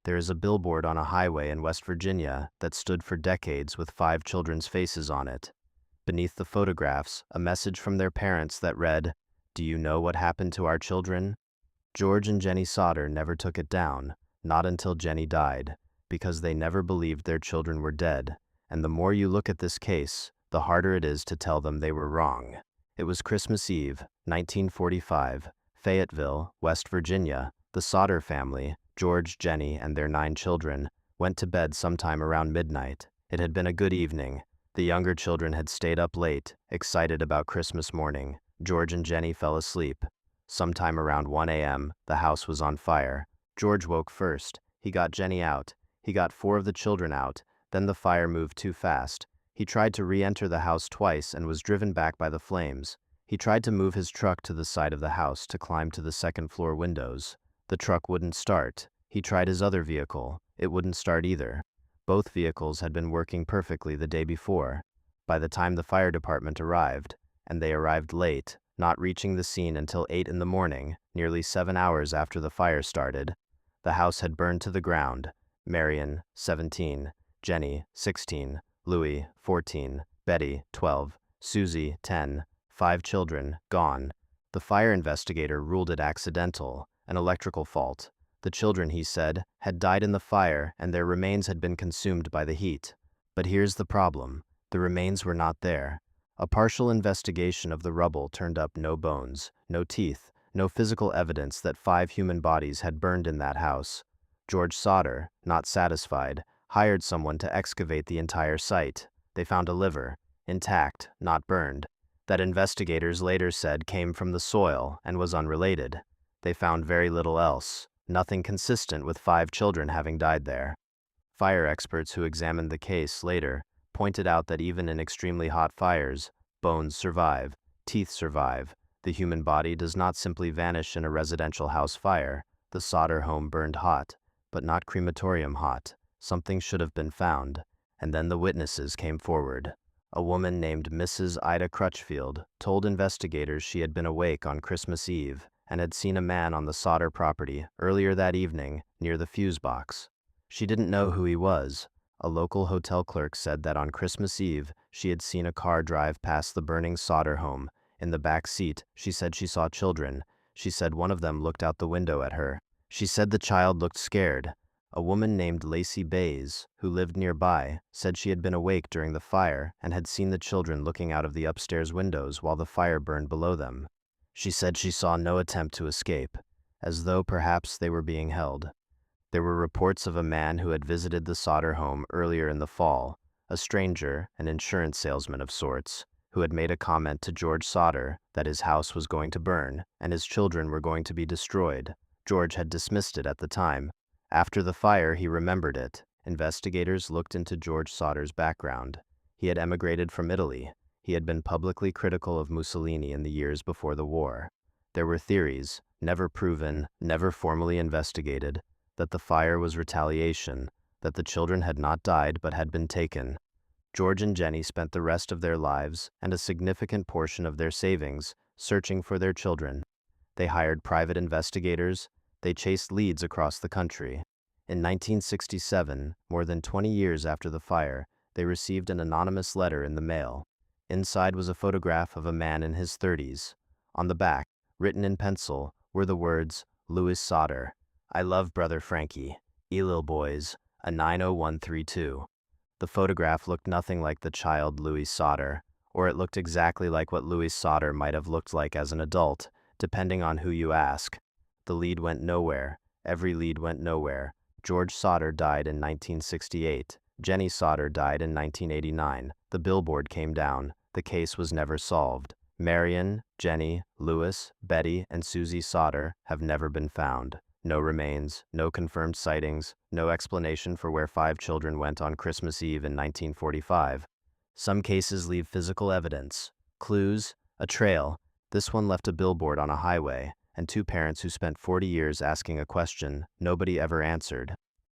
There is a billboard on a highway in West Virginia that stood for decades with 5 children's faces on it. Beneath the photographs, a message from their parents that read, "Do you know what happened to our children?" George and Jennie Sodder never took it down, not until Jennie died, because they never believed their children were dead, and the more you look at this case, the harder it is to tell them they were wrong. It was Christmas Eve, 1945, Fayetteville, West Virginia. The Sodder family, George, Jennie, and their 9 children, went to bed sometime around midnight. It had been a good evening. The younger children had stayed up late, excited about Christmas morning. George and Jennie fell asleep. Sometime around 1 a.m., the house was on fire. George woke first. He got Jennie out. He got 4 of the children out. Then the fire moved too fast. He tried to re-enter the house twice and was driven back by the flames. He tried to move his truck to the side of the house to climb to the second-floor windows. The truck wouldn't start. He tried his other vehicle. It wouldn't start either. Both vehicles had been working perfectly the day before. By the time the fire department arrived, and they arrived late, not reaching the scene until 8 in the morning, nearly 7 hours after the fire started, the house had burned to the ground. Marion, 17, Jennie, 16, Louis, 14, Betty, 12, Susie, 10, 5 children, gone. The fire investigator ruled it accidental, an electrical fault. The children, he said, had died in the fire and their remains had been consumed by the heat. But here's the problem. The remains were not there. A partial investigation of the rubble turned up no bones, no teeth, no physical evidence that 5 human bodies had burned in that house. George Sodder, not satisfied, hired someone to excavate the entire site. They found a liver, intact, not burned, that investigators later said came from the soil and was unrelated. They found very little else, nothing consistent with 5 children having died there. Fire experts who examined the case later pointed out that even in extremely hot fires, bones survive, teeth survive. The human body does not simply vanish in a residential house fire. The Sodder home burned hot, but not crematorium hot. Something should have been found, and then the witnesses came forward. A woman named Mrs. Ida Crutchfield told investigators she had been awake on Christmas Eve and had seen a man on the Sodder property earlier that evening near the fuse box. She didn't know who he was. A local hotel clerk said that on Christmas Eve, she had seen a car drive past the burning Sodder home. In the back seat, she said she saw children. She said one of them looked out the window at her. She said the child looked scared. A woman named Lacey Bays, who lived nearby, said she had been awake during the fire and had seen the children looking out of the upstairs windows while the fire burned below them. She said she saw no attempt to escape, as though perhaps they were being held. There were reports of a man who had visited the Sodder home earlier in the fall, a stranger, an insurance salesman of sorts, who had made a comment to George Sodder that his house was going to burn and his children were going to be destroyed. George had dismissed it at the time. After the fire, he remembered it. Investigators looked into George Sodder's background. He had emigrated from Italy. He had been publicly critical of Mussolini in the years before the war. There were theories, never proven, never formally investigated, that the fire was retaliation, that the children had not died but had been taken. George and Jennie spent the rest of their lives and a significant portion of their savings searching for their children. They hired private investigators. They chased leads across the country. In 1967, more than 20 years after the fire, they received an anonymous letter in the mail. Inside was a photograph of a man in his 30s. On the back, written in pencil, were the words, "Louis Sodder. I love brother Frankie. Lil boys, a 90132. The photograph looked nothing like the child Louis Sodder, or it looked exactly like what Louis Sodder might have looked like as an adult, depending on who you ask. The lead went nowhere. Every lead went nowhere. George Sodder died in 1968. Jennie Sodder died in 1989. The billboard came down. The case was never solved. Marion, Jennie, Louis, Betty, and Susie Sodder have never been found. No remains, no confirmed sightings, no explanation for where 5 children went on Christmas Eve in 1945. Some cases leave physical evidence, clues, a trail. This one left a billboard on a highway, and 2 parents who spent 40 years asking a question nobody ever answered.